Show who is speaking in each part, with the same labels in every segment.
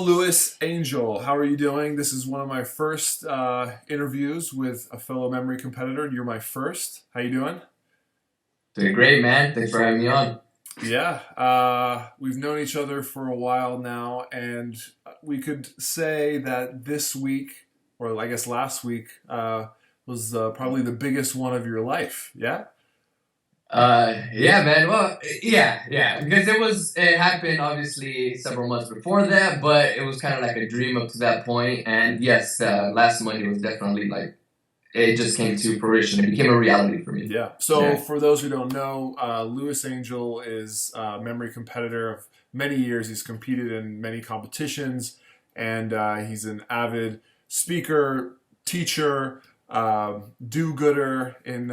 Speaker 1: Lewis Angel. How are you doing? This is one of my first interviews with a fellow memory competitor. You're my first. How you doing?
Speaker 2: Doing great, man. Thanks for having me on.
Speaker 1: Yeah, we've known each other for a while now, and we could say that this week, or I guess last week, was probably the biggest one of your life. Yeah?
Speaker 2: Yeah, man. Well, yeah. Because it happened obviously several months before that, but it was kind of like a dream up to that point. And yes, last Monday was definitely like, it just came to fruition. It became a reality for me.
Speaker 1: Yeah. So
Speaker 2: Yeah.
Speaker 1: for those who don't know, Lewis Angel is a memory competitor of many years. He's competed in many competitions, and he's an avid speaker, teacher, do-gooder in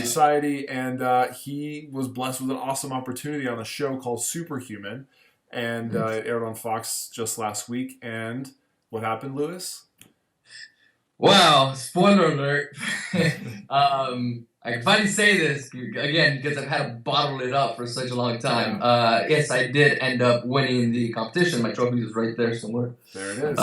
Speaker 1: society. And he was blessed with an awesome opportunity on a show called Superhuman, and it aired on Fox just last week. And what happened, Lewis?
Speaker 2: Well, spoiler alert. I can finally say this again because I've had to bottle it up for such a long time. Yes, I did end up winning the competition. My trophy is right there somewhere.
Speaker 1: There it is.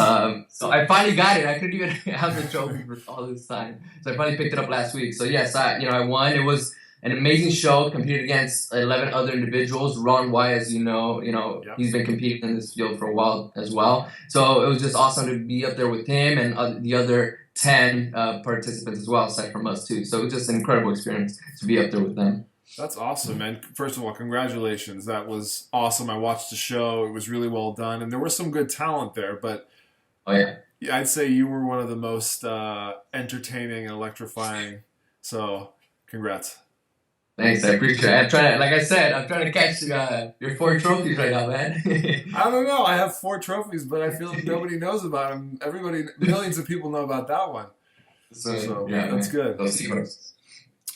Speaker 2: So I finally got it. I couldn't even have the trophy for all this time. So I finally picked it up last week. So yes, I won. It was an amazing show. Competed against 11 other individuals. Ron White, as
Speaker 1: Yep.
Speaker 2: he's been competing in this field for a while as well. So it was just awesome to be up there with him and the other 10 participants as well, aside from us too. So it was just an incredible experience to be up there with them.
Speaker 1: That's awesome, man. First of all, congratulations. That was awesome. I watched the show. It was really well done, and there was some good talent there, but
Speaker 2: Oh yeah.
Speaker 1: I'd say you were one of the most entertaining and electrifying. So, congrats.
Speaker 2: Thanks, I appreciate it. I'm trying to, like I said, I'm trying to catch your 4 trophies right now, man.
Speaker 1: I don't know. I have 4 trophies, but I feel like nobody knows about them. Everybody, millions of people know about that one. So
Speaker 2: Yeah,
Speaker 1: that's
Speaker 2: man.
Speaker 1: good.
Speaker 2: Those secrets.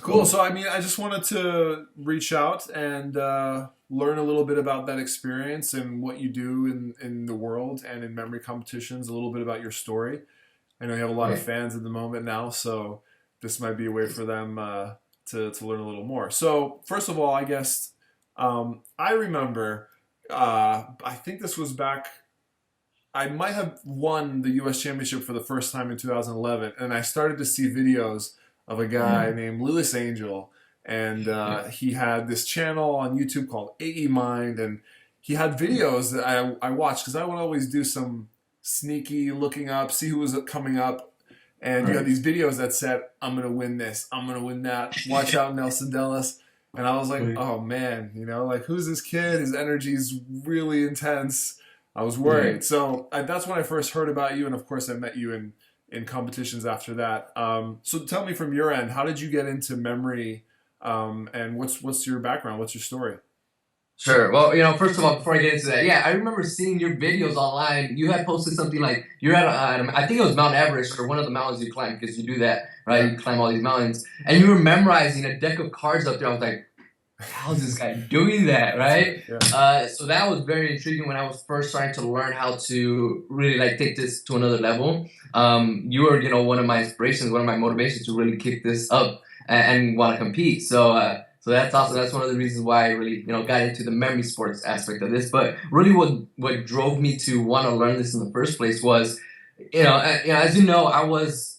Speaker 1: Cool. So, I mean, I just wanted to reach out and learn a little bit about that experience and what you do in the world and in memory competitions, a little bit about your story. I know you have a lot of
Speaker 2: Right.
Speaker 1: fans at the moment now, so this might be a way for them to learn a little more. So, first of all, I guess I remember, I think this was back, I might have won the U.S. Championship for the first time in 2011, and I started to see videos of a guy named Lewis Angel, and he had this channel on YouTube called AE Mind, and he had videos that I watched because I would always do some sneaky looking up, see who was coming up, and you had
Speaker 2: Right.
Speaker 1: these videos that said, "I'm gonna win this, I'm gonna win that, watch out, Nelson Dellis." And I was like,
Speaker 2: Right.
Speaker 1: oh man, like who's this kid? His energy's really intense. I was
Speaker 2: Yeah.
Speaker 1: worried. So that's when I first heard about you, and of course I met you in competitions after that. So tell me from your end, how did you get into memory, and what's your background? What's your story?
Speaker 2: Sure. Well, first of all, before I get into that, yeah, I remember seeing your videos online. You had posted something like you're at, I think it was Mount Everest or one of the mountains you climb because you do that, right?
Speaker 1: Yeah.
Speaker 2: You climb all these mountains, and you were memorizing a deck of cards up there. I was like, how's this guy doing that, right?
Speaker 1: Yeah.
Speaker 2: So that was very intriguing when I was first starting to learn how to really like take this to another level. You were, one of my inspirations, one of my motivations to really kick this up and want to compete. So that's awesome. That's one of the reasons why I really, got into the memory sports aspect of this. But really, what drove me to want to learn this in the first place was, as you know, I was.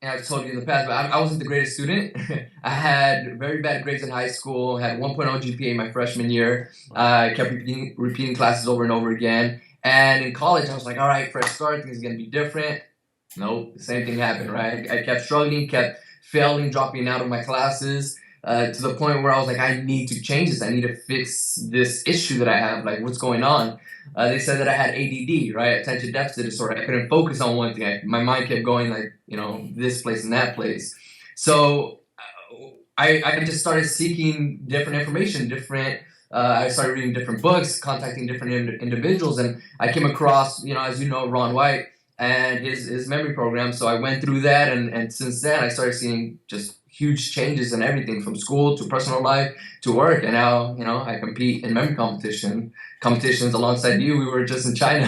Speaker 2: And I've told you in the past, but I wasn't the greatest student. I had very bad grades in high school, had 1.0 GPA my freshman year. I kept repeating classes over and over again. And in college, I was like, all right, fresh start, things are going to be different. Nope, the same thing happened, right? I kept struggling, kept failing, dropping out of my classes to the point where I was like, I need to change this. I need to fix this issue that I have. Like, what's going on? They said that I had ADD, right? Attention deficit disorder. I couldn't focus on one thing. My mind kept going like, this place and that place. So I just started seeking different information, I started reading different books, contacting different individuals, and I came across, as you know, Ron White and his memory program. So I went through that, and since then I started seeing just huge changes in everything from school to personal life to work. And now, I compete in memory competitions alongside you. We were just in China,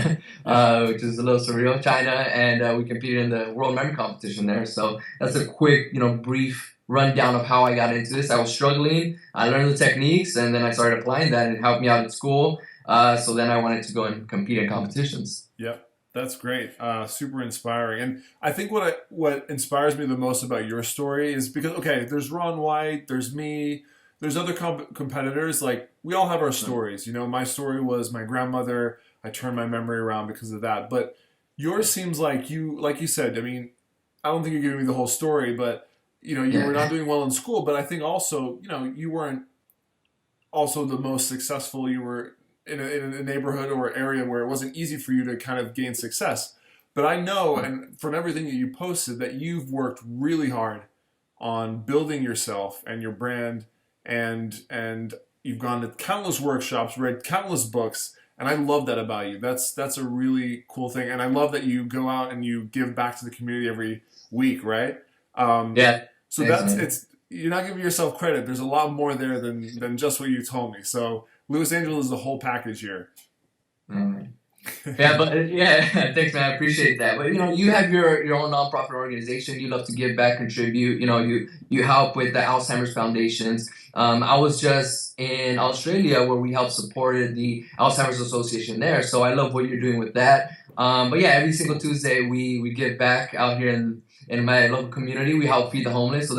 Speaker 2: which is a little surreal, China, and we competed in the World Memory Competition there. So that's a quick, brief rundown of how I got into this. I was struggling. I learned the techniques, and then I started applying that, and it helped me out in school. So then I wanted to go and compete in competitions.
Speaker 1: Yep, that's great. Super inspiring. And I think what inspires me the most about your story is because okay, there's Ron White, there's me, there's other competitors. Like we all have our stories. You know, my story was my grandmother. I turned my memory around because of that. But yours seems like you said. I mean, I don't think you're giving me the whole story, but you know, you were not
Speaker 2: Yeah.
Speaker 1: doing well in school. But I think also, you know, you weren't also the most successful. You were in a neighborhood or area where it wasn't easy for you to kind of gain success. But I know, and from everything that you posted, that you've worked really hard on building yourself and your brand, and you've gone to countless workshops, read countless books, and I love that about you. That's a really cool thing, and I love that you go out and you give back to the community every week, right? Um,
Speaker 2: Yeah.
Speaker 1: so
Speaker 2: Thanks,
Speaker 1: that's
Speaker 2: man.
Speaker 1: it's you're not giving yourself credit. There's a lot more there than just what you told me. So Louis Angel is the whole package here.
Speaker 2: Mm. Yeah, but yeah, thanks, man. I appreciate that. But you have your own nonprofit organization. You love to give back, contribute. You help with the Alzheimer's foundations. I was just in Australia where we helped supported the Alzheimer's Association there. So I love what you're doing with that. But yeah, every single Tuesday we give back out here in my local community. We help feed the homeless. So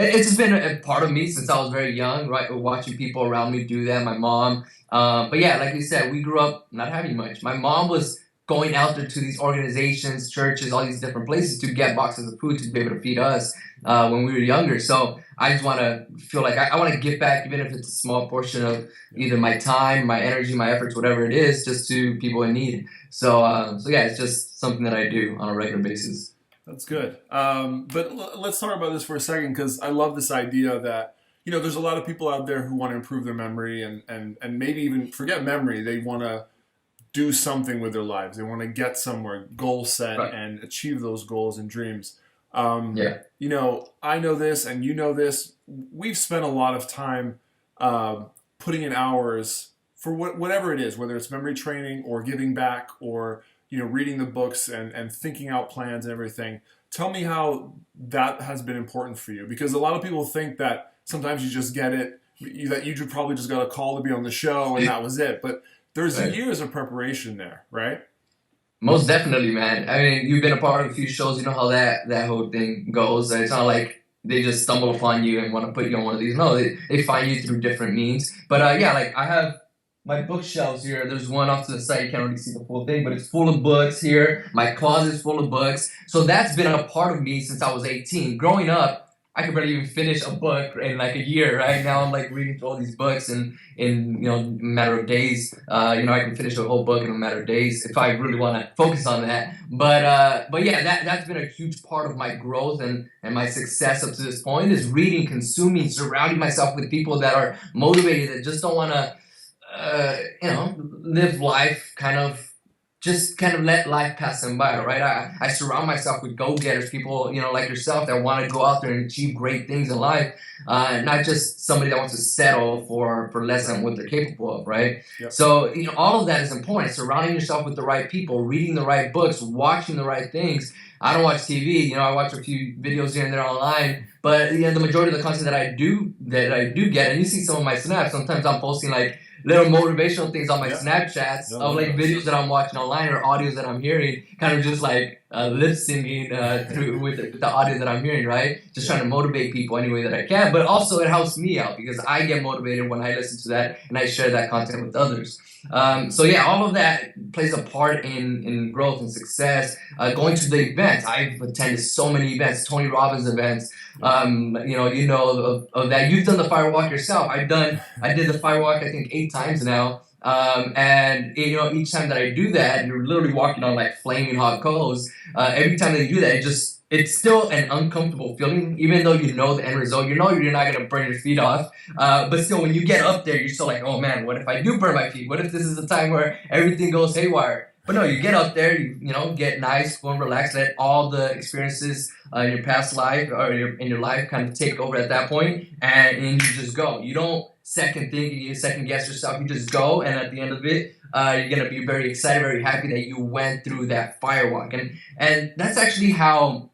Speaker 2: it's just been a part of me since I was very young, right? Watching people around me do that. My mom. But yeah, like you said, we grew up not having much. My mom was going out there to these organizations, churches, all these different places to get boxes of food to be able to feed us when we were younger. So I just want to feel like I want to give back, even if it's a small portion of either my time, my energy, my efforts, whatever it is, just to people in need. So yeah, it's just something that I do on a regular basis.
Speaker 1: That's good. But let's talk about this for a second because I love this idea that you know there's a lot of people out there who want to improve their memory and maybe even forget memory. They want to do something with their lives. They want to get somewhere, goal set,
Speaker 2: Right.
Speaker 1: and achieve those goals and dreams.
Speaker 2: Yeah.
Speaker 1: You know, I know this, and you know this. We've spent a lot of time putting in hours for whatever it is, whether it's memory training or giving back or you know reading the books and thinking out plans and everything. Tell me how that has been important for you, because a lot of people think that sometimes you just get it, that you probably just got a call to be on the show and that was it. But there's
Speaker 2: Right.
Speaker 1: years of preparation there, right?
Speaker 2: Most definitely, man. I mean, you've been a part of a few shows. You know how that whole thing goes. It's not like they just stumble upon you and want to put you on one of these. No, they find you through different means. But yeah, like I have my bookshelves here. There's one off to the side. You can't really see the full thing, but it's full of books here. My closet's full of books. So that's been a part of me since I was 18. Growing up, I could barely even finish a book in like a year. Right now, I'm like reading through all these books in a matter of days. I can finish a whole book in a matter of days if I really want to focus on that. But yeah, that's been a huge part of my growth and my success up to this point is reading, consuming, surrounding myself with people that are motivated that just don't want to live life kind of let life pass them by, right? I surround myself with go-getters, people, like yourself that want to go out there and achieve great things in life, not just somebody that wants to settle for less than what they're capable of, right?
Speaker 1: Yep.
Speaker 2: So, all of that is important. Surrounding yourself with the right people, reading the right books, watching the right things. I don't watch TV, I watch a few videos here and there online, but the majority of the content that I do get, and you see some of my snaps, sometimes I'm posting like little motivational things on my
Speaker 1: Yep.
Speaker 2: Snapchats
Speaker 1: Yep.
Speaker 2: of like videos that I'm watching online or audios that I'm hearing, kind of just like lip singing through with the audio that I'm hearing, right? Just trying to motivate people any way that I can, but also it helps me out because I get motivated when I listen to that and I share that content with others. So yeah, all of that plays a part in growth and success. Going to the events, I've attended so many events, Tony Robbins events. Of that. You've done the firewalk yourself. I did the firewalk I think 8 times now. And each time that I do that, you're literally walking on like flaming hot coals. Every time that you do that, it's still an uncomfortable feeling, even though you know the end result. You know you're not gonna burn your feet off. But still, when you get up there, you're still like, oh man, what if I do burn my feet? What if this is the time where everything goes haywire? But no, you get up there, get nice, go and relax, let all the experiences in your past life or in your life kind of take over at that point, and you just go. You don't second think, you second guess yourself. You just go, and at the end of it, you're gonna be very excited, very happy that you went through that firewalk, and that's actually how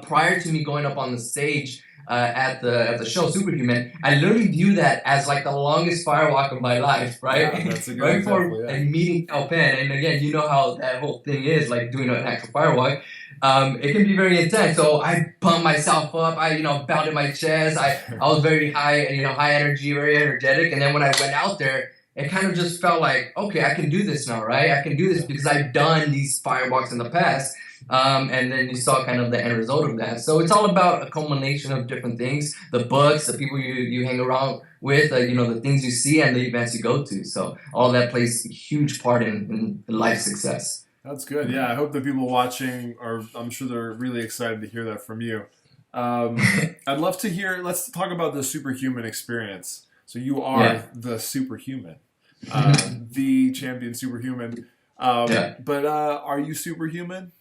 Speaker 2: prior to me going up on the stage at the show Superhuman, I literally view that as like the longest firewalk of my life, right?
Speaker 1: Yeah, that's a good
Speaker 2: right
Speaker 1: example.
Speaker 2: before
Speaker 1: Yeah.
Speaker 2: like meeting Cal Penn, and again, you know how that whole thing is, like doing an actual firewalk. It can be very intense. So I pumped myself up. I, pounded my chest. I was very high, high energy, very energetic. And then when I went out there, it kind of just felt like, okay, I can do this now, right? I can do this because I've done these firewalks in the past. And then you saw kind of the end result of that. So it's all about a culmination of different things: the books, the people you hang around with, the things you see, and the events you go to. So all that plays a huge part in life success.
Speaker 1: That's good. Yeah, I hope the people watching are, I'm sure they're really excited to hear that from you. I'd love to hear, let's talk about the superhuman experience. So you are the superhuman, the champion superhuman. But are you superhuman?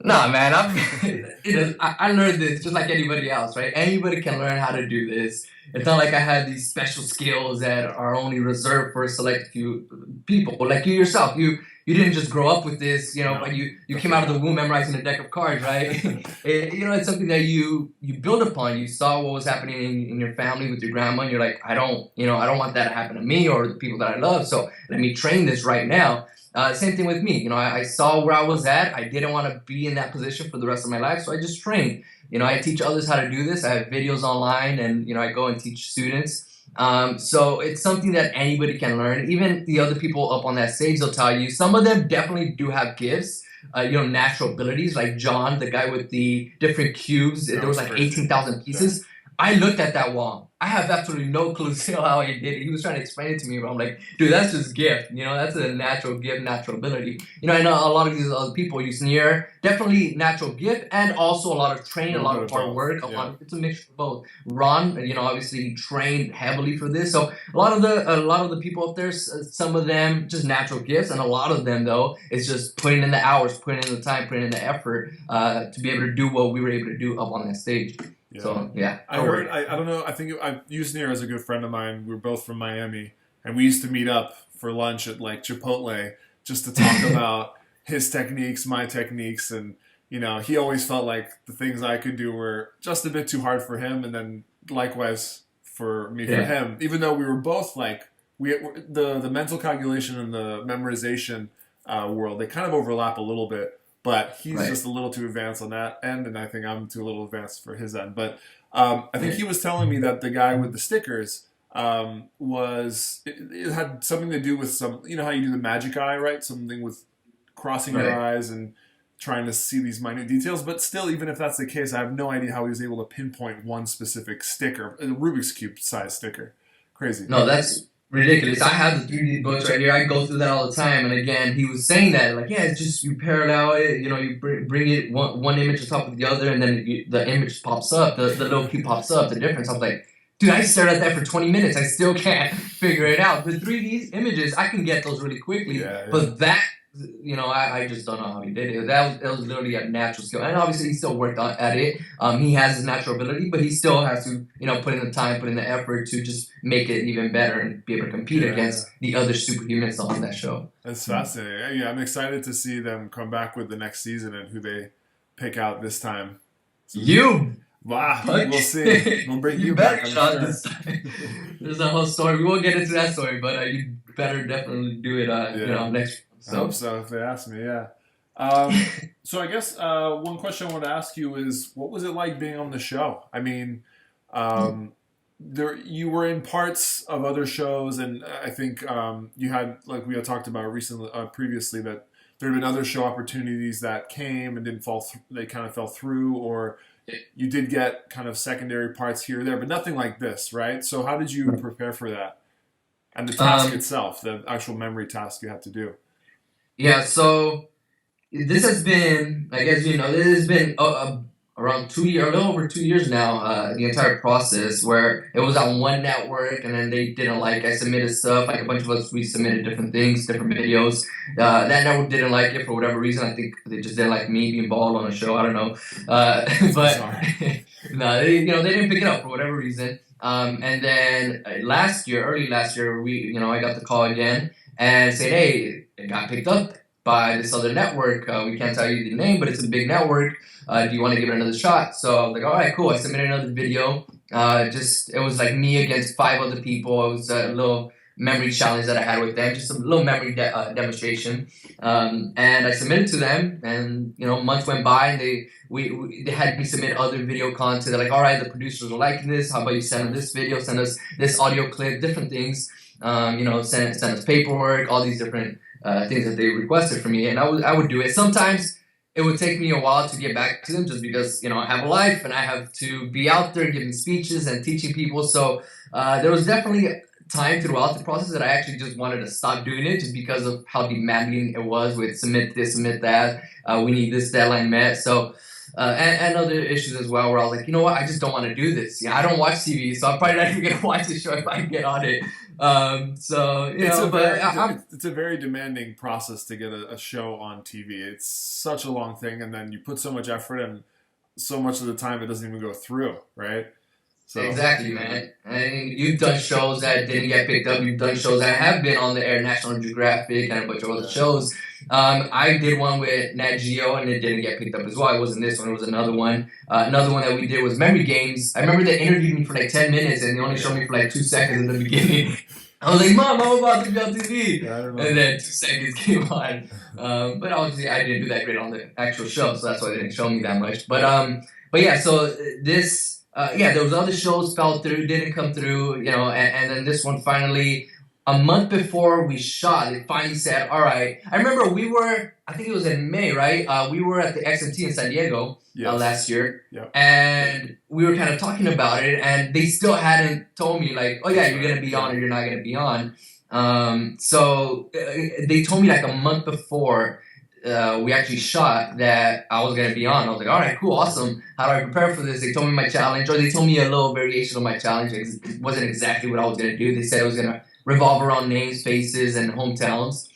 Speaker 2: Nah, man, I learned this just like anybody else, right? Anybody can learn how to do this. It's not like I had these special skills that are only reserved for a select few people. Like you yourself, you didn't just grow up with this,
Speaker 1: No,
Speaker 2: but you came out of the womb memorizing a deck of cards, right? It's something that you build upon. You saw what was happening in your family with your grandma, and you're like, I don't want that to happen to me or the people that I love. So let me train this right now. Same thing with me. I saw where I was at. I didn't want to be in that position for the rest of my life, so I just trained. I teach others how to do this. I have videos online, and I go and teach students. So it's something that anybody can learn. Even the other people up on that stage, they'll tell you some of them definitely do have gifts. Natural abilities, like John, the guy with the different cubes. There was like 18,000 pieces. I looked at that wall. I have absolutely no clue how he did it. He was trying to explain it to me, but I'm like, dude, that's just gift. That's a natural gift, natural ability. I know a lot of these other people you sneer, definitely natural gift, and also a lot of training, a lot of hard work. It's a mixture of both. Ron, obviously he trained heavily for this. So a lot of the people up there, some of them just natural gifts, and a lot of them though, it's just putting in the hours, putting in the time, putting in the effort to be able to do what we were able to do up on that stage.
Speaker 1: Yeah.
Speaker 2: So yeah,
Speaker 1: I heard. I don't know. I think Usnir is a good friend of mine. We were both from Miami, and we used to meet up for lunch at like Chipotle just to talk about his techniques, my techniques, and he always felt like the things I could do were just a bit too hard for him, and then likewise for me for him. Even though we were both like the mental calculation and the memorization world, they kind of overlap a little bit. But he's just a little too advanced on that end, and I think I'm too little advanced for his end. But I think he was telling me that the guy with the stickers it had something to do with some, how you do the magic eye, right? Something with crossing your eyes and trying to see these minute details. But still, even if that's the case, I have no idea how he was able to pinpoint one specific sticker, a Rubik's Cube size sticker. Crazy.
Speaker 2: No, that's ridiculous. I have the 3D books right here. I go through that all the time. And again, he was saying that, like, it's just you parallel it, you bring it one image on top of the other, and then the image pops up, the little cube pops up, the difference. I was like, dude, I stared at that for 20 minutes. I still can't figure it out. The 3D images, I can get those really quickly. But that, I just don't know how he did it. That was literally a natural skill. And obviously, he still worked at it. He has his natural ability, but he still has to, put in the time, put in the effort to just make it even better and be able to compete against the other superhumans on that show.
Speaker 1: That's fascinating. Yeah, I'm excited to see them come back with the next season and who they pick out this time.
Speaker 2: So
Speaker 1: wow, we'll see. We'll bring you back.
Speaker 2: This time. There's a whole story. We won't get into that story, but you better definitely do it. Next.
Speaker 1: So. I hope so. If they ask me, yeah. So I guess one question I want to ask you is, what was it like being on the show? I mean, you were in parts of other shows, and I think you had, like we had talked about previously, that there had been other show opportunities that came and didn't fall. They kind of fell through, or you did get kind of secondary parts here or there, but nothing like this, right? So how did you prepare for that? And the task itself, the actual memory task you had to do.
Speaker 2: Yeah, so this has been, I guess this has been around 2 years, a little over 2 years now, the entire process, where it was on one network, and then they didn't like, I submitted stuff, like a bunch of us, we submitted different things, different videos. That network didn't like it for whatever reason. I think they just didn't like me being bald on a show, I don't know. But no, they didn't pick it up for whatever reason. And then early last year, I got the call again and said, hey, it got picked up. by this other network. We can't tell you the name, but it's a big network. Do you want to give it another shot? So I was like, all right, cool. I submitted another video. It was like me against 5 other people. It was a little memory challenge that I had with them, just a little memory demonstration. And I submitted to them, and months went by, and they had me submit other video content. They're like, all right, the producers are liking this. How about you send them this video, send us this audio clip, different things. Send us paperwork, all these different things that they requested from me, and I would do it. Sometimes it would take me a while to get back to them, just because I have a life and I have to be out there giving speeches and teaching people. So there was definitely time throughout the process that I actually just wanted to stop doing it, just because of how demanding it was with submit this, submit that. We need this deadline met. So and other issues as well, where I was like, you know what, I just don't want to do this. I don't watch TV, so I'm probably not even gonna watch the show if I get on it.
Speaker 1: It's a very demanding process to get a show on TV. It's such a long thing, and then you put so much effort, and so much of the time it doesn't even go through, right?
Speaker 2: So. Exactly, man. And you've done shows that didn't get picked up. You've done shows that have been on the air, National Geographic, and a bunch of other shows. I did one with Nat Geo, and it didn't get picked up as well. It wasn't this one. It was another one. Another one that we did was Memory Games. I remember they interviewed me for like 10 minutes, and they only showed me for like 2 seconds in the beginning. I was like, Mom, I'm about to be on TV. And then 2 seconds came on. But obviously, I didn't do that great on the actual show, so that's why they didn't show me that much. But yeah, so this... there was other shows fell through, didn't come through, and then this one finally, a month before we shot, they finally said, all right. I remember I think it was in May, right? We were at the XMT in San Diego last year, and we were kind of talking about it, and they still hadn't told me, like, oh yeah, you're going to be on or you're not going to be on. So they told me like a month before we actually shot that I was going to be on. I was like, all right, cool, awesome. How do I prepare for this? They told me my challenge, or they told me a little variation of my challenge. It wasn't exactly what I was going to do. They said it was going to revolve around names, faces, and hometowns.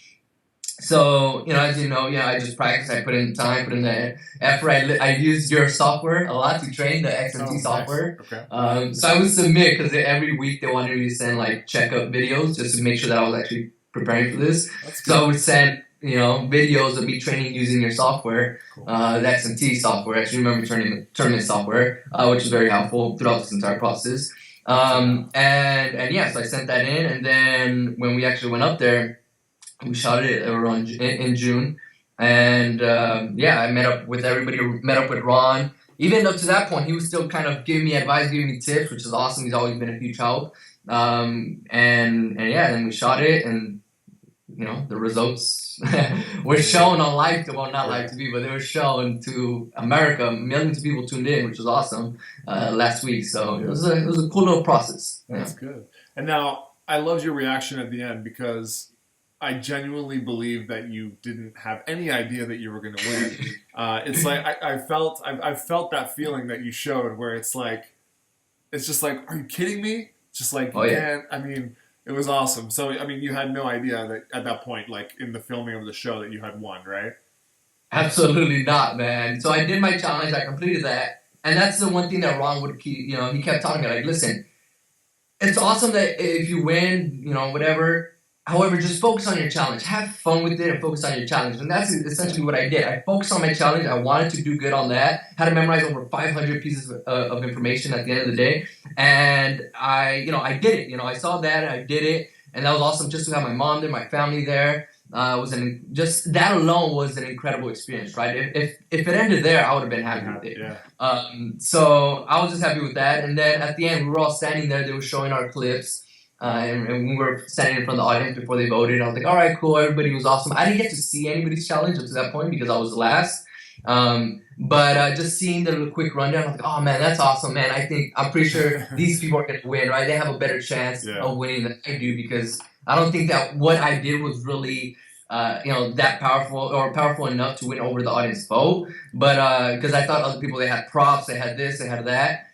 Speaker 2: So, as you know, I just practiced. I put in time, put in the effort. I used your software a lot to train, the XMT software.
Speaker 1: Nice. Okay.
Speaker 2: So I would submit, because every week they wanted me to send like checkup videos just to make sure that I was actually preparing for this. So I would send videos of me training using your software, the XMT software. I actually remember tournament software, which was very helpful throughout this entire process. And yeah, so I sent that in, and then when we actually went up there, we shot it around in June, and I met up with everybody. Met up with Ron. Even up to that point, he was still kind of giving me advice, giving me tips, which is awesome. He's always been a huge help. And then we shot it, and the results were shown on live, well, not live TV, but they were shown to America. Millions of people tuned in, which was awesome, last week. So it was a cool little process.
Speaker 1: That's good. And now I loved your reaction at the end, because I genuinely believe that you didn't have any idea that you were going to win. It's like I felt that feeling that you showed, where it's just like, are you kidding me? Just like, man, I mean. It was awesome. So, I mean, you had no idea that at that point, like in the filming of the show, that you had won, right?
Speaker 2: Absolutely not, man. So I did my challenge. I completed that. And that's the one thing that Ron would keep, he kept telling me, like, listen, it's awesome that if you win, whatever. However, just focus on your challenge. Have fun with it and focus on your challenge. And that's essentially what I did. I focused on my challenge. I wanted to do good on that. Had to memorize over 500 pieces of information at the end of the day. And I did it. I saw that and I did it. And that was awesome, just to have my mom there, my family there. Just that alone was an incredible experience, right? If it ended there, I would have been happy with it.
Speaker 1: Yeah.
Speaker 2: So I was just happy with that. And then at the end, we were all standing there. They were showing our clips. And we were standing in front of the audience before they voted. I was like, all right, cool. Everybody was awesome. I didn't get to see anybody's challenge up to that point because I was last. But just seeing the quick rundown, I was like, oh, man, that's awesome, man. I'm pretty sure these people are going to win, right? They have a better chance of winning than I do, because I don't think that what I did was really, that powerful or powerful enough to win over the audience vote. But because I thought other people, they had props, they had this, they had that.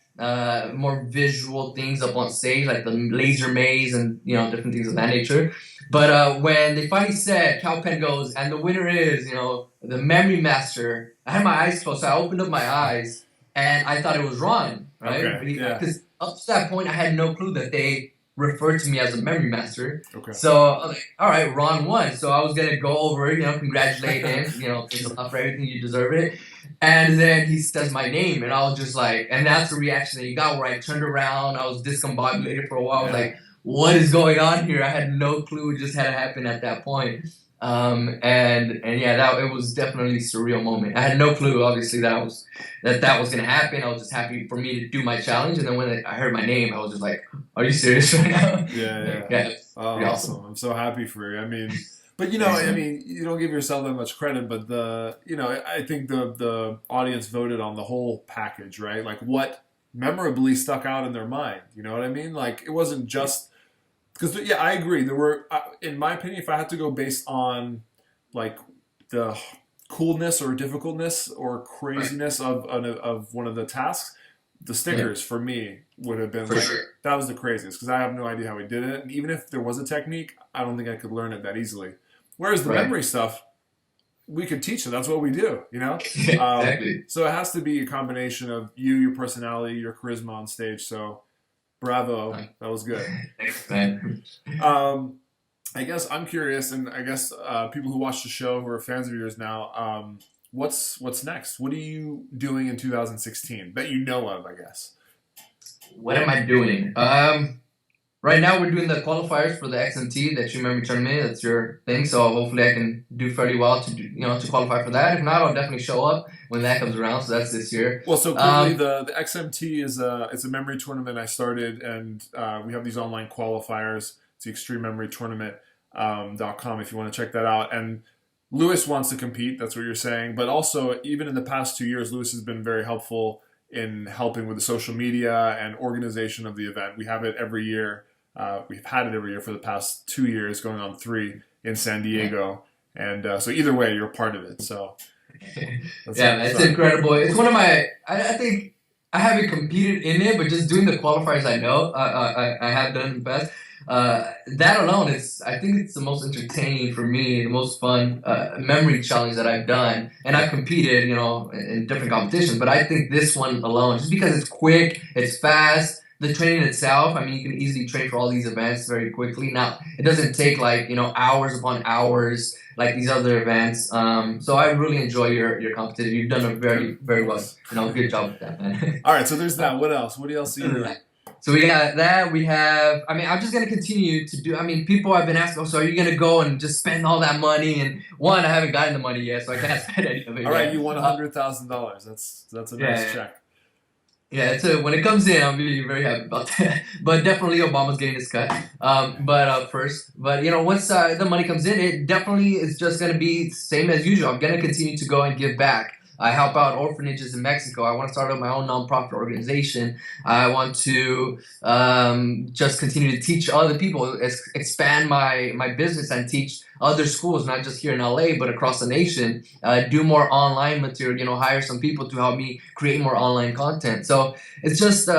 Speaker 2: More visual things up on stage, like the laser maze and different things of that nature. But when they finally said, Cal Penn goes, and the winner is the Memory Master, I had my eyes closed, so I opened up my eyes and I thought it was Ron, right?
Speaker 1: Okay,
Speaker 2: Because up to that point I had no clue that they referred to me as a memory master.
Speaker 1: Okay.
Speaker 2: So I was like, all right, Ron won. So I was gonna go over, congratulate him, thanks a lot for everything, you deserve it. And then he says my name, and I was just like, and that's the reaction that you got where I turned around, I was discombobulated for a while. I was like, what is going on here? I had no clue what just had happened at that point. And yeah, that it was definitely a surreal moment. I had no clue, obviously, that was gonna happen. I was just happy for me to do my challenge, and then when I heard my name, I was just like, "Are you serious right now?"
Speaker 1: Yeah. Oh, awesome! I'm so happy for you. I mean, but I mean, you don't give yourself that much credit, but I think the audience voted on the whole package, right? Like what memorably stuck out in their mind. You know what I mean? Like it wasn't just. Because I agree. There were, in my opinion, if I had to go based on like the coolness or difficultness or craziness of one of the tasks, the stickers for me would have been that was the craziest because I have no idea how we did it. And even if there was a technique, I don't think I could learn it that easily. Whereas the memory stuff, we could teach it. That's what we do,
Speaker 2: Exactly.
Speaker 1: So it has to be a combination of you, your personality, your charisma on stage. So. Bravo, that was good.
Speaker 2: Thanks, man.
Speaker 1: I guess I'm curious, and I guess people who watch the show who are fans of yours now, what's next? What are you doing in 2016 that you know of? I guess.
Speaker 2: What am I doing? Right now we're doing the qualifiers for the XMT, the Extreme Memory Tournament. That's your thing, so hopefully I can do fairly well to qualify for that. If not, I'll definitely show up when that comes around. So that's this year.
Speaker 1: Well, so clearly the XMT it's a memory tournament I started, and we have these online qualifiers. It's the Extreme Memory Tournament.com if you want to check that out. And Lewis wants to compete. That's what you're saying. But also, even in the past 2 years, Lewis has been very helpful in helping with the social media and organization of the event. We have it every year. We've had it every year for the past 2 years, going on 3 in San Diego. And so either way, you're a part of it. So
Speaker 2: it's incredible. It's one of my, I think I haven't competed in it, but just doing the qualifiers I know, I have done in the past. That alone I think it's the most entertaining for me, the most fun memory challenge that I've done. And I've competed, in different competitions, but I think this one alone, just because it's quick, it's fast, the training itself, I mean, you can easily train for all these events very quickly. Now, it doesn't take hours upon hours like these other events. So I really enjoy your competition. You've done a very, very well. Good job with that, man.
Speaker 1: All right, so there's that. What else? What else are you doing?
Speaker 2: So we got that. We have, I'm just going to continue to do, people have been asking, so are you going to go and just spend all that money? And one, I haven't gotten the money yet, so I can't spend any of it.
Speaker 1: All right, you won $100,000. That's a nice check.
Speaker 2: Yeah, when it comes in, I'll be very happy about that. But definitely Obama's getting his cut. Once the money comes in, it definitely is just going to be the same as usual. I'm going to continue to go and give back. I help out orphanages in Mexico. I want to start up my own nonprofit organization. I want to just continue to teach other people, expand my business and teach other schools, not just here in LA, but across the nation. Do more online material, hire some people to help me create more online content. So it's just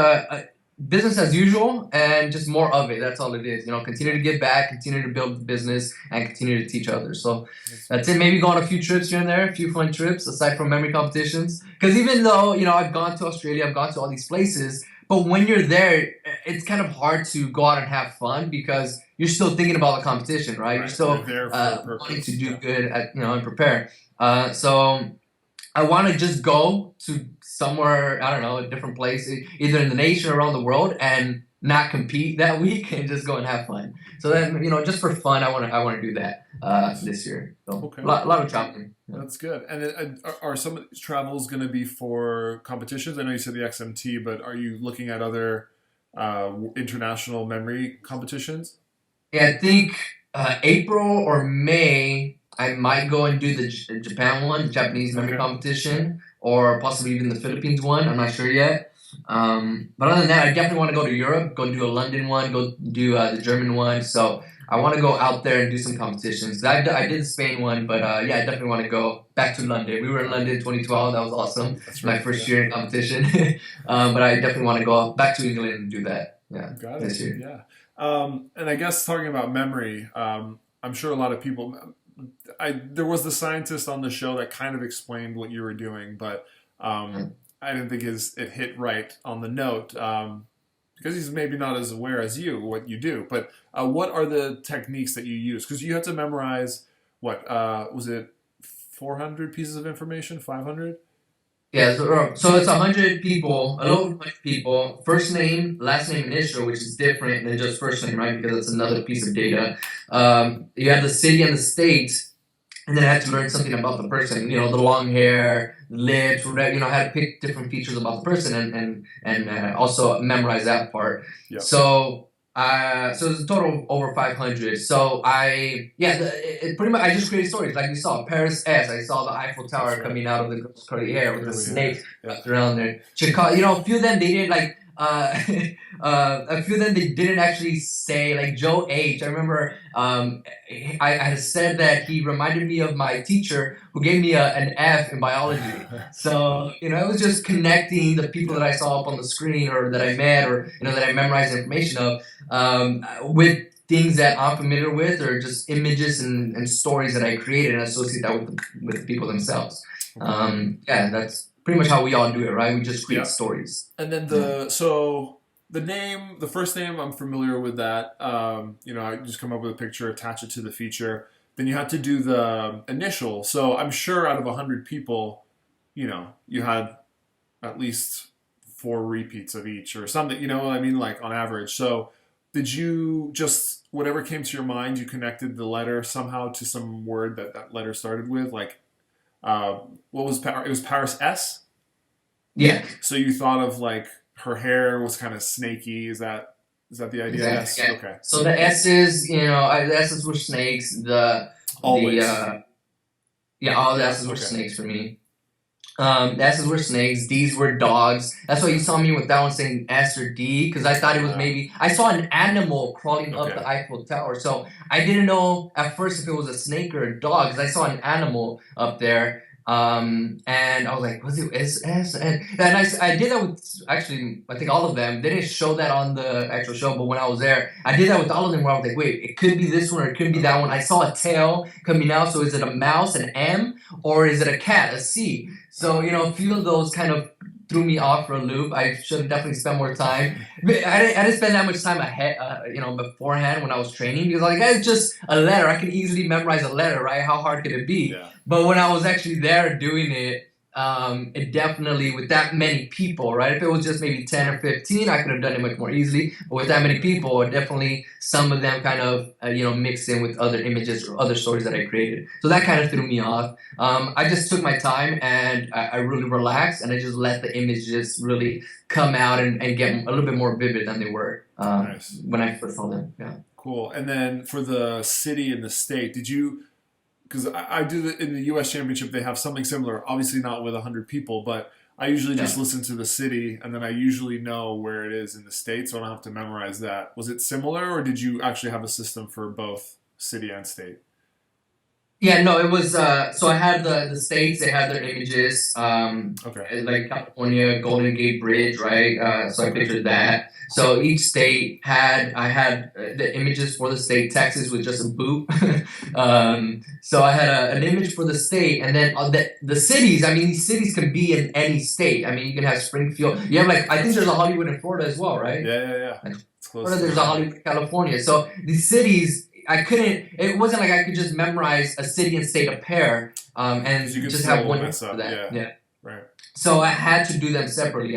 Speaker 2: business as usual and just more of it. That's all it is. Continue to give back, continue to build the business, and continue to teach others. So that's it. Maybe go on a few trips here and there, a few fun trips aside from memory competitions. Because even though, I've gone to Australia, I've gone to all these places, but when you're there, it's kind of hard to go out and have fun because you're still thinking about the competition, right? You're still wanting to do good at, and prepare. So I want to just go to somewhere, I don't know, a different place, either in the nation or around the world, and not compete that week and just go and have fun. So then, just for fun, I want to do that this year. So a lot of traveling.
Speaker 1: Yeah. That's good. And are some of these travels going to be for competitions? I know you said the XMT, but are you looking at other international memory competitions?
Speaker 2: Yeah, I think April or May, I might go and do the Japan one, the Japanese memory competition, or possibly even the Philippines one. I'm not sure yet. But other than that, I definitely want to go to Europe, go do a London one, go do the German one. So I want to go out there and do some competitions. I did the Spain one, but I definitely want to go back to London. We were in London in 2012. That was awesome. That's right, my first year in competition. But I definitely want to go back to England and do that. Yeah,
Speaker 1: got it. This year. Yeah. And I guess talking about memory, I'm sure a lot of people. There was the scientist on the show that kind of explained what you were doing, but I didn't think it hit right on the note. because he's maybe not as aware as you what you do. But what are the techniques that you use? Because you have to memorize what was it 400 pieces of information, 500?
Speaker 2: Yeah, so it's 100 people, a little over 100 people, first name, last name, initial, which is different than just first name, right? Because it's another piece of data. You have the city and the state, and then I had to learn something about the person, the long hair, lips, whatever, I had to pick different features about the person and also memorize that part.
Speaker 1: Yeah.
Speaker 2: So it's a total of over 500. So pretty much I just created stories like you saw Paris S. I saw the Eiffel Tower coming out of the curly hair with the snake wrapped around there. Chicago, a few of them they didn't like. A few of them they didn't actually say, like Joe H. I remember I had said that he reminded me of my teacher who gave me an F in biology. So it was just connecting the people that I saw up on the screen or that I met or that I memorized information of with things that I'm familiar with or just images and stories that I created and associate that with the people themselves. That's pretty much how we all do it, right? We just create stories.
Speaker 1: And then the first name, I'm familiar with that. I just come up with a picture, attach it to the feature. Then you have to do the initial. So I'm sure out of 100 people, you had at least 4 repeats of each or something, you know what I mean? Like on average. So did you just, whatever came to your mind, you connected the letter somehow to some word that letter started with? Like, what was it was Paris S?
Speaker 2: Yeah.
Speaker 1: So you thought of like her hair was kind of snaky. Is that the idea?
Speaker 2: Exactly.
Speaker 1: Yes.
Speaker 2: Yeah.
Speaker 1: Okay.
Speaker 2: So the S's, the S's were snakes.
Speaker 1: Always.
Speaker 2: All the S's were snakes for me. The S's were snakes. D's were dogs. That's why you saw me with that one saying S or D, because I thought it was maybe I saw an animal crawling up the Eiffel Tower. So I didn't know at first if it was a snake or a dog, because I saw an animal up there. And I was like, was it S? And I did that with actually I think all of them. They didn't show that on the actual show, but when I was there, I did that with all of them where I was like, wait, it could be this one or it could be that one. I saw a tail coming out, so is it a mouse, an M, or is it a cat, a C? So a few of those kind of threw me off for a loop. I should have definitely spent more time. I didn't spend that much time ahead, beforehand when I was training, because like it's just a letter. I can easily memorize a letter, right? How hard could it be?
Speaker 1: Yeah.
Speaker 2: But when I was actually there doing it, it definitely, with that many people, right? If it was just maybe 10 or 15, I could have done it much more easily. But with that many people, definitely some of them kind of, mixed in with other images or other stories that I created. So that kind of threw me off. I just took my time and I really relaxed and I just let the images really come out and get a little bit more vivid than they were when I first saw them. Yeah.
Speaker 1: Cool. And then for the city and the state, did you... Because I do in the U.S. Championship, they have something similar. Obviously not with 100 people, but I usually just listen to the city, and then I usually know where it is in the state, so I don't have to memorize that. Was it similar, or did you actually have a system for both city and state?
Speaker 2: Yeah, no, it was, so I had the states, they had their images, like California, Golden Gate Bridge, right? So I pictured that. So each state I had the images for the state. Texas was just a boot. So I had an image for the state, and then the cities, I mean, these cities can be in any state. I mean, you can have Springfield. You have I think there's a Hollywood in Florida as well, right?
Speaker 1: Yeah.
Speaker 2: It's close. Florida, there's a Hollywood, California. So these cities, it wasn't like I could just memorize a city and state a pair and just have one for that. Yeah.
Speaker 1: Right.
Speaker 2: So I had to do them separately.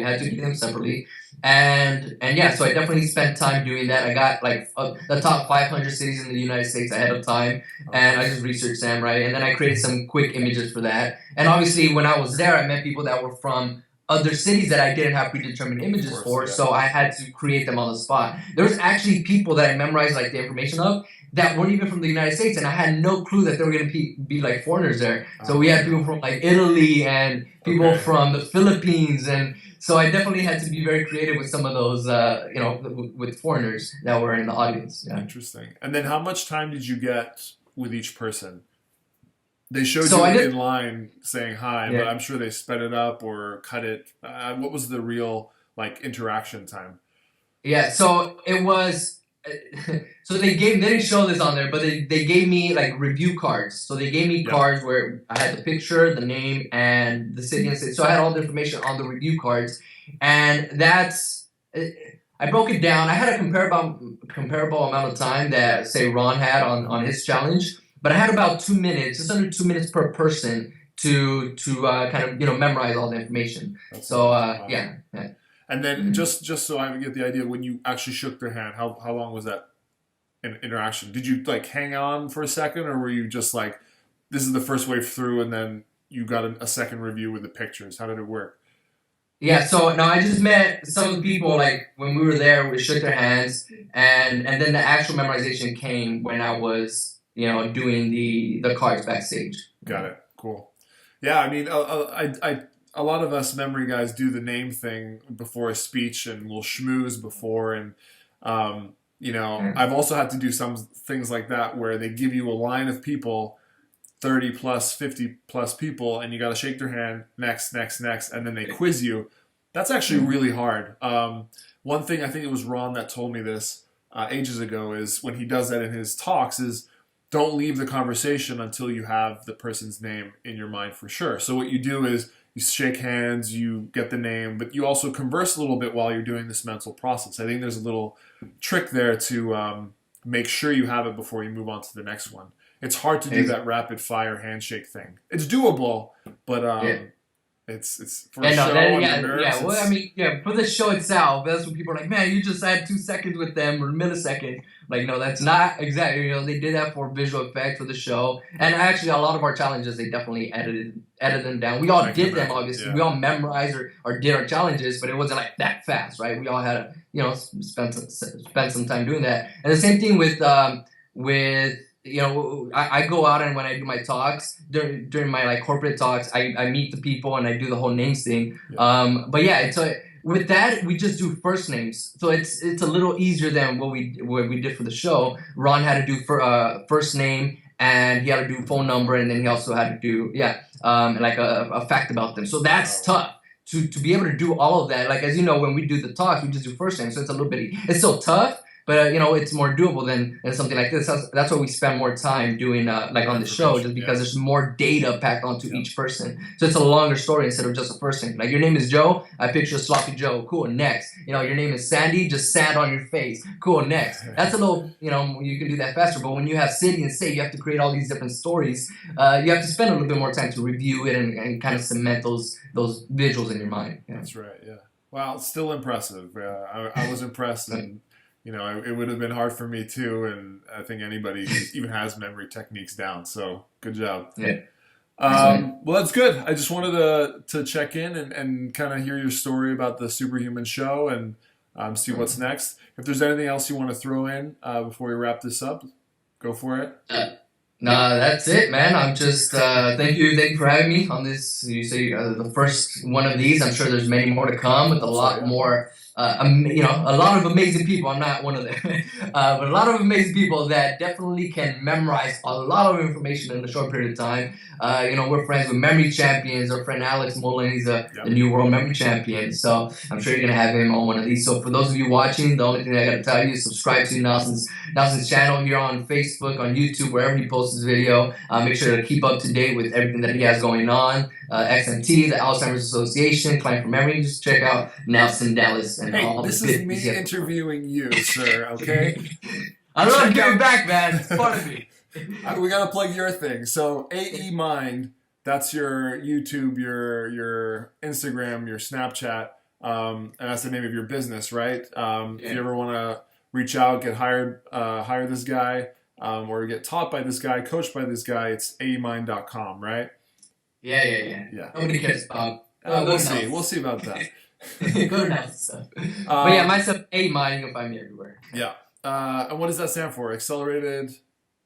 Speaker 2: And so I definitely spent time doing that. I got the top 500 cities in the United States ahead of time, and I just researched them, right? And then I created some quick images for that. And obviously, when I was there, I met people that were from other cities that I didn't have predetermined images for, so I had to create them on the spot. There was actually people that I memorized the information of that weren't even from the United States, and I had no clue that they were going to be foreigners there. So we had people from Italy and people from the Philippines, and so I definitely had to be very creative with some of those, with foreigners that were in the audience. Yeah.
Speaker 1: Interesting. And then how much time did you get with each person? They showed you in line saying hi, but I'm sure they sped it up or cut it. What was the real interaction time?
Speaker 2: Yeah, so it was. So they didn't show this on there, but they gave me review cards. So they gave me cards where I had the picture, the name, and the city and state. So I had all the information on the review cards, and that's. I broke it down. I had a comparable amount of time that say Ron had on his challenge, but I had about 2 minutes, just under 2 minutes per person to kind of memorize all the information.
Speaker 1: That's
Speaker 2: So
Speaker 1: wow.
Speaker 2: yeah.
Speaker 1: And then just so I get the idea, when you actually shook their hand, how long was that interaction? Did you like hang on for a second, or were you just like, this is the first wave through, and then you got a second review with the pictures? How did it work?
Speaker 2: Yeah, so no, I just met some of the people like when we were there, we shook their hands, and then the actual memorization came when I was doing the cards backstage.
Speaker 1: Got it. Cool. Yeah, I mean, a lot of us memory guys do the name thing before a speech, and we'll schmooze before, and I've also had to do some things like that where they give you a line of people, 30 plus, 50 plus people, and you got to shake their hand, next, and then they quiz you. That's actually really hard. One thing, I think it was Ron that told me this ages ago, is when he does that in his talks, is don't leave the conversation until you have the person's name in your mind for sure. So what you do is you shake hands, you get the name, but you also converse a little bit while you're doing this mental process. I think there's a little trick there to make sure you have it before you move on to the next one. It's hard to do that rapid fire handshake thing. It's doable, but it's for a show.
Speaker 2: Well, I mean, for the show itself, that's when people are like, man, you just had 2 seconds with them or a millisecond. Like, no, that's not exactly. They did that for visual effect for the show, and actually, a lot of our challenges they definitely edited them down. We all did them, obviously. Yeah. We all memorized or did our challenges, but it wasn't like that fast, right? We all had to, spend some time doing that. And the same thing with I go out, and when I do my talks during my like corporate talks, I meet the people and I do the whole names thing. Yeah. But yeah, with that we just do first names, so it's a little easier than what we did for the show. Ron had to do first name, and he had to do phone number, and then he also had to do like a fact about them. So that's tough to be able to do all of that. Like, as you know, when we do the talks, we just do first name, so it's a little bit. It's still tough. But it's more doable than something like this. That's why we spend more time doing like on the show, just because there's more data packed onto each person. So it's a longer story instead of just a first name. Like, your name is Joe, I picture Sloppy Joe. Cool, next. Your name is Sandy, just sand on your face. Cool, next. That's a little, you can do that faster. But when you have city and state, you have to create all these different stories. You have to spend a little bit more time to review it and kind of cement those visuals in your mind. Yeah.
Speaker 1: That's right. Yeah. Wow, it's still impressive. I was impressed, and it would have been hard for me too, and I think anybody who even has memory techniques down. So good job.
Speaker 2: Yeah.
Speaker 1: Well, that's good. I just wanted to check in and kind of hear your story about the Superhuman show and see what's next. If there's anything else you want to throw in before we wrap this up, go for it.
Speaker 2: No, that's it, man. I'm just thank you for having me on this. You say the first one of these. I'm sure there's many more to come with a lot more. A lot of amazing people. I'm not one of them, but a lot of amazing people that definitely can memorize a lot of information in a short period of time. We're friends with memory champions. Our friend Alex Mullen, he's the new world memory champion. So I'm sure you're gonna have him on one of these. So for those of you watching, the only thing I gotta tell you is subscribe to Nelson's channel here on Facebook, on YouTube, wherever he posts his video. Make sure to keep up to date with everything that he has going on. XMT, the Alzheimer's Association, Client for Memory. Just check out Nelson Dellis and all
Speaker 1: this
Speaker 2: the
Speaker 1: is me interviewing you, sir. Okay.
Speaker 2: I love giving back, man. It's fun of me.
Speaker 1: We gotta plug your thing. So AE Mind, that's your YouTube, your Instagram, your Snapchat, and that's the name of your business, right? If you ever want to reach out, get hired, hire this guy, or get taught by this guy, coached by this guy, it's aemind.com, right?
Speaker 2: Yeah. Nobody cares about.
Speaker 1: We'll see. We'll see about that.
Speaker 2: Go nuts. But yeah, myself, AEmind, you can find me everywhere.
Speaker 1: Yeah. And what does that stand for? Accelerated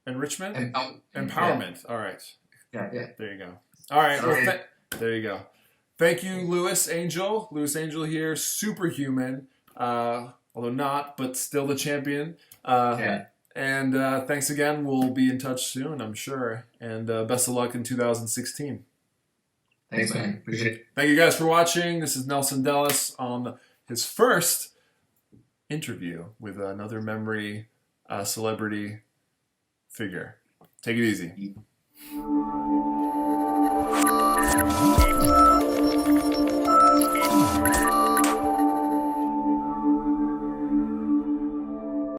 Speaker 1: Enrichment? Empowerment. Yeah. All right.
Speaker 2: Yeah.
Speaker 1: There you go. All right. Well, there you go. Thank you, Louis Angel. Louis Angel here, superhuman, although not, but still the champion. And thanks again. We'll be in touch soon, I'm sure. And best of luck in 2016.
Speaker 2: Thanks, man. Appreciate it.
Speaker 1: Thank you guys for watching. This is Nelson Dellis on his first interview with another memory celebrity figure. Take it easy.